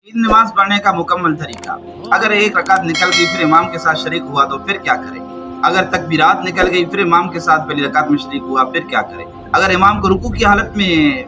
ईद नमाज पढ़ने का मुकम्मल तरीका। अगर एक रकात निकल गई फिर इमाम के साथ शरीक हुआ तो फिर क्या करें? अगर तकबीरात निकल गई फिर इमाम के साथ पहली रकात में शरीक हुआ फिर क्या करें? अगर इमाम को रुकू की हालत में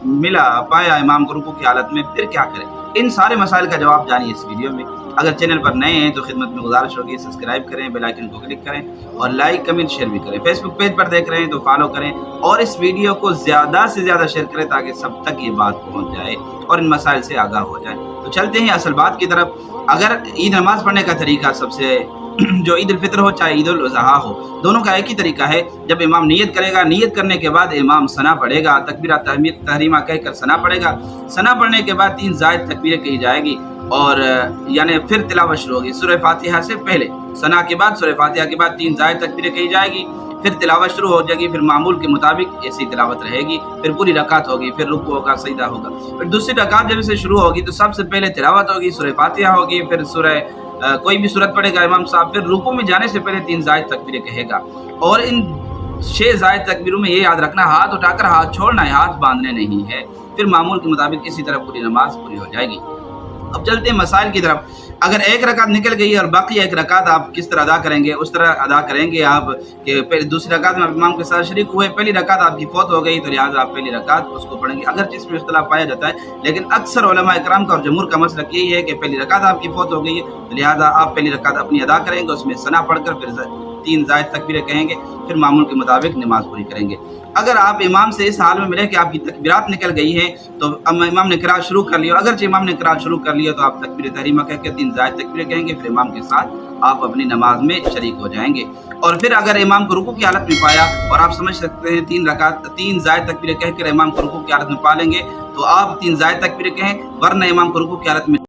पाया इमाम को रुकू की हालत में फिर क्या करें? इन सारे मसाइल का जवाब जानिए इस वीडियो में। अगर चैनल पर नए हैं तो खिदमत में गुजारिश होगी सब्सक्राइब करें, बेल आइकन को क्लिक करें और लाइक कमेंट शेयर भी करें। फेसबुक पेज पर देख रहे हैं तो फॉलो करें और इस वीडियो को ज़्यादा से ज़्यादा शेयर करें ताकि सब तक ये बात पहुंच जाए और इन मसाइल से आगाह हो जाए। तो चलते हैं असल बात की तरफ। अगर ईद नमाज पढ़ने का तरीका सबसे जो ईद उल फितर हो चाहे ईद उल अज़हा हो, दोनों का एक ही तरीका है। जब इमाम नियत करेगा, नियत करने के बाद इमाम सना पढ़ेगा, तकबीरत तहरीमा कहकर सना पढ़ेगा। सना पढ़ने के बाद 3 जायद तकबीरें कही जाएगी और यानी फिर तिलावत शुरू होगी सूरह फातिहा से पहले। सना के बाद सूरह फातिहा के बाद 3 जायद तकबीरें कही जाएगी, फिर तिलावत शुरू हो जाएगी। फिर मामूल के मुताबिक ऐसी तिलावत रहेगी, फिर पूरी रकात होगी, फिर रुकू होगा, सजदा होगा। फिर दूसरी रकात जब से शुरू होगी तो सबसे पहले तिलावत होगी, सूरह फातिहा होगी, फिर सूरह कोई भी सूरत पढ़ेगा इमाम साहब, फिर रुकू में जाने से पहले 3 जायद तकबीरें कहेगा। और इन 6 जायद तकबीरों में ये याद रखना, हाथ उठाकर हाथ छोड़ना है, हाथ बांधने नहीं है। फिर मामूल के मुताबिक इसी तरह पूरी नमाज पूरी हो जाएगी। अब चलते हैं मसाइल की तरफ। अगर एक रकात निकल गई और बाकी एक रकात आप किस तरह अदा करेंगे, उस तरह अदा करेंगे आप कि पहले दूसरी रकात में आप इमाम के साथ शरीक हुए, पहली रकात आपकी फौत हो गई तो लिहाजा आप पहली रकात उसको पढ़ेंगे। अगर जिसमें इख्तिलाफ पाया जाता है, लेकिन अक्सर उलमा इकराम का और जमहूर का मसलक यही है कि पहली रकात आपकी फौत हो गई है तो लिहाजा आप पहली रकात अपनी अदा करेंगे, उसमें सना पढ़कर फिर 3 जायद तकबीरें कहेंगे, फिर मामूल के मुताबिक नमाज पूरी करेंगे। अगर आप इमाम से इस हाल में मिले कि आपकी तकबीरात निकल गई हैं तो इमाम ने क़िराअत शुरू कर लिया, अगर इमाम ने क़िराअत शुरू कर लिया तो आप तकबीर तहरीमा कह के 3 जायद तकबीरें कहेंगे, फिर इमाम के साथ आप अपनी नमाज में शरीक हो जाएंगे। और फिर अगर इमाम को रुकू की हालत में पाया और आप समझ सकते हैं 3 जायद तकबीरें कहकर इमाम को रुकू की हालत में पा लेंगे तो आप 3 जायद तकबीरें कहें, वरना इमाम को रुकू की हालत में